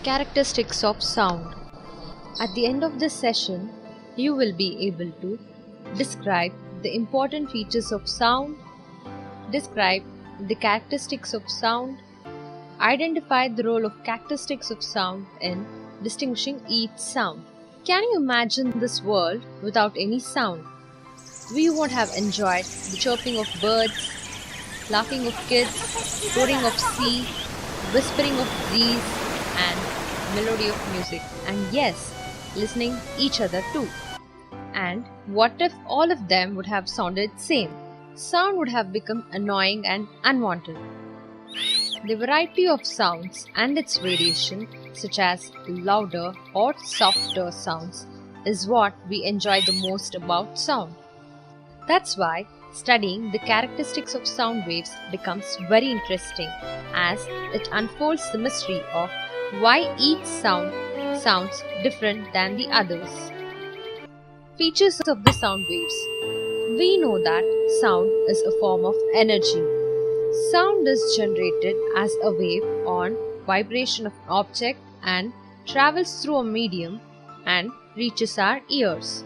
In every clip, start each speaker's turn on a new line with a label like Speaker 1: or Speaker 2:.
Speaker 1: Characteristics of sound. At the end of this session, you will be able to describe the important features of sound, describe the characteristics of sound, identify the role of characteristics of sound in distinguishing each sound. Can you imagine this world without any sound? We would have enjoyed the chirping of birds, laughing of kids, roaring of sea, whispering of breeze, and melody of music, and yes, listening each other too. And what if all of them would have sounded same? Sound would have become annoying and unwanted. The variety of sounds and its variation, such as louder or softer sounds, is what we enjoy the most about sound. That's why studying the characteristics of sound waves becomes very interesting, as it unfolds the mystery of why each sound sounds different than the others. Features of the sound waves. We know that sound is a form of energy. Sound is generated as a wave on vibration of an object and travels through a medium and reaches our ears.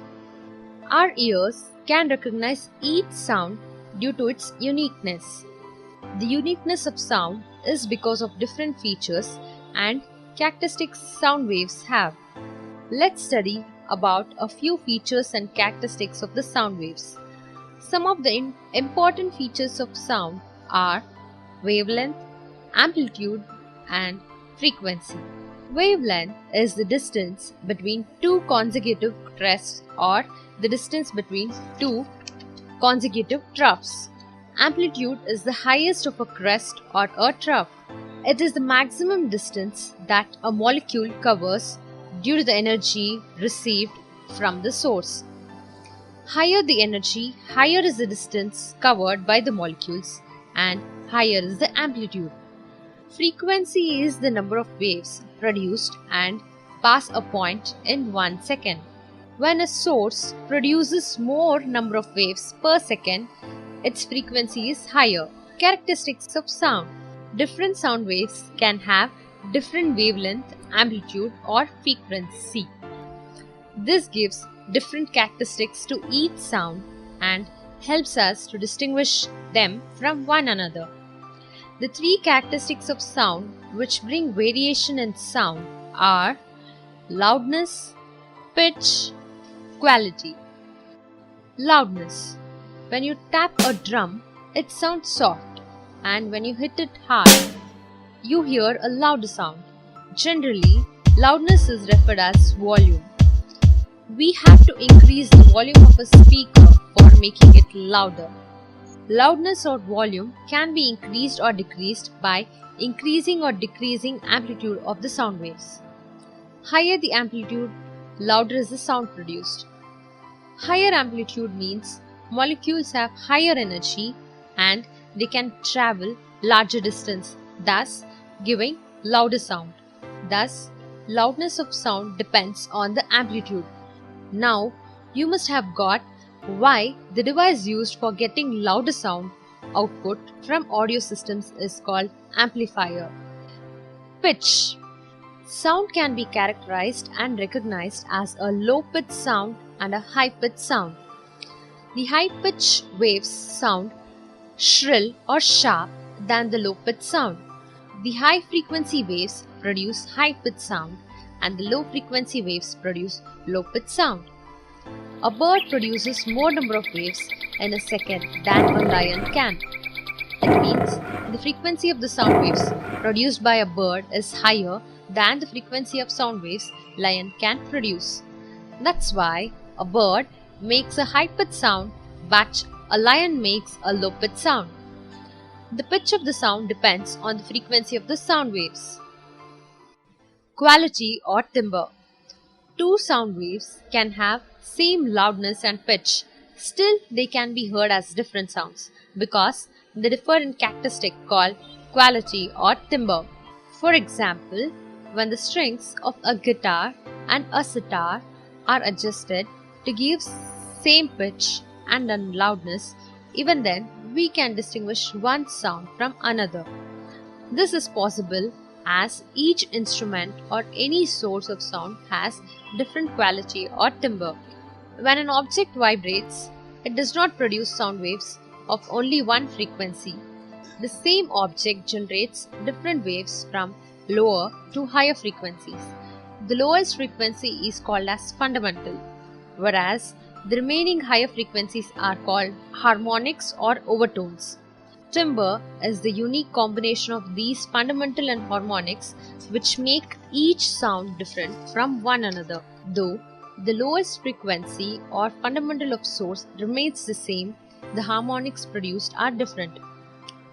Speaker 1: Our ears can recognize each sound due to its uniqueness. The uniqueness of sound is because of different features and characteristics sound waves have. Let's study about a few features and characteristics of the sound waves. Some of the important features of sound are wavelength, amplitude, and frequency. Wavelength is the distance between two consecutive crests or the distance between two consecutive troughs. Amplitude is the highest of a crest or a trough. It is the maximum distance that a molecule covers due to the energy received from the source. Higher the energy, higher is the distance covered by the molecules, and higher is the amplitude. Frequency is the number of waves produced and pass a point in 1 second. When a source produces more number of waves per second, its frequency is higher. Characteristics of sound. Different sound waves can have different wavelength, amplitude, or frequency. This gives different characteristics to each sound and helps us to distinguish them from one another. The three characteristics of sound which bring variation in sound are loudness, pitch, quality. Loudness. When you tap a drum, it sounds soft, and when you hit it hard, you hear a louder sound. Generally, loudness is referred as volume. We have to increase the volume of a speaker for making it louder. Loudness or volume can be increased or decreased by increasing or decreasing amplitude of the sound waves. Higher the amplitude, louder is the sound produced. Higher amplitude means molecules have higher energy and they can travel larger distance, thus giving louder sound. Thus, loudness of sound depends on the amplitude. Now, you must have got why the device used for getting louder sound output from audio systems is called amplifier. Pitch. Sound can be characterized and recognized as a low-pitched sound and a high-pitched sound. The high-pitched waves sound shrill or sharp than the low-pitched sound. The high-frequency waves produce high-pitched sound and the low-frequency waves produce low-pitched sound. A bird produces more number of waves in a second than a lion can. It means the frequency of the sound waves produced by a bird is higher than the frequency of sound waves lion can produce. That's why a bird makes a high-pitched sound but a lion makes a low-pitched sound. The pitch of the sound depends on the frequency of the sound waves. Quality or timbre. Two sound waves can have same loudness and pitch, still they can be heard as different sounds because they differ in characteristic called quality or timbre. For example, when the strings of a guitar and a sitar are adjusted to give same pitch and loudness, even then we can distinguish one sound from another. This is possible as each instrument or any source of sound has different quality or timbre. When an object vibrates, it does not produce sound waves of only one frequency. The same object generates different waves from lower to higher frequencies. The lowest frequency is called as fundamental, whereas the remaining higher frequencies are called harmonics or overtones. Timbre is the unique combination of these fundamental and harmonics which make each sound different from one another. Though the lowest frequency or fundamental of source remains the same, the harmonics produced are different.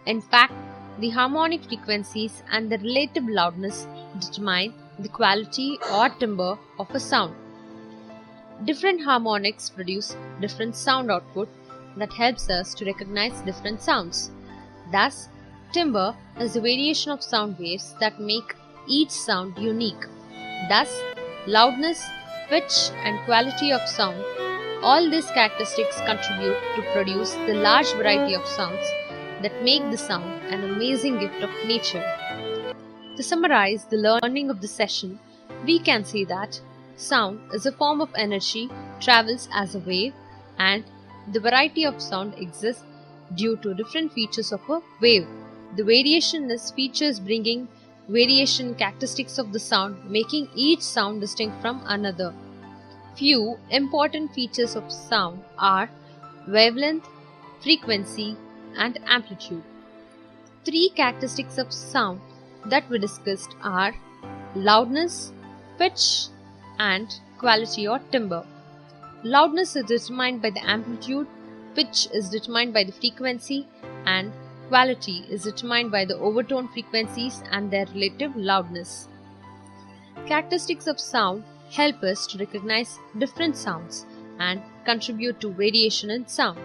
Speaker 1: In fact, the harmonic frequencies and the relative loudness determine the quality or timbre of a sound. Different harmonics produce different sound output that helps us to recognize different sounds. Thus, timbre is the variation of sound waves that make each sound unique. Thus, loudness, pitch and quality of sound, all these characteristics contribute to produce the large variety of sounds that make the sound an amazing gift of nature. To summarize the learning of the session, we can say that sound is a form of energy, travels as a wave, and the variety of sound exists due to different features of a wave. The variation is features bringing variation characteristics of the sound, making each sound distinct from another. Few important features of sound are wavelength, frequency, and amplitude. Three characteristics of sound that we discussed are loudness, pitch, and quality or timbre. Loudness is determined by the amplitude, pitch is determined by the frequency, and quality is determined by the overtone frequencies and their relative loudness. Characteristics of sound help us to recognize different sounds and contribute to variation in sound.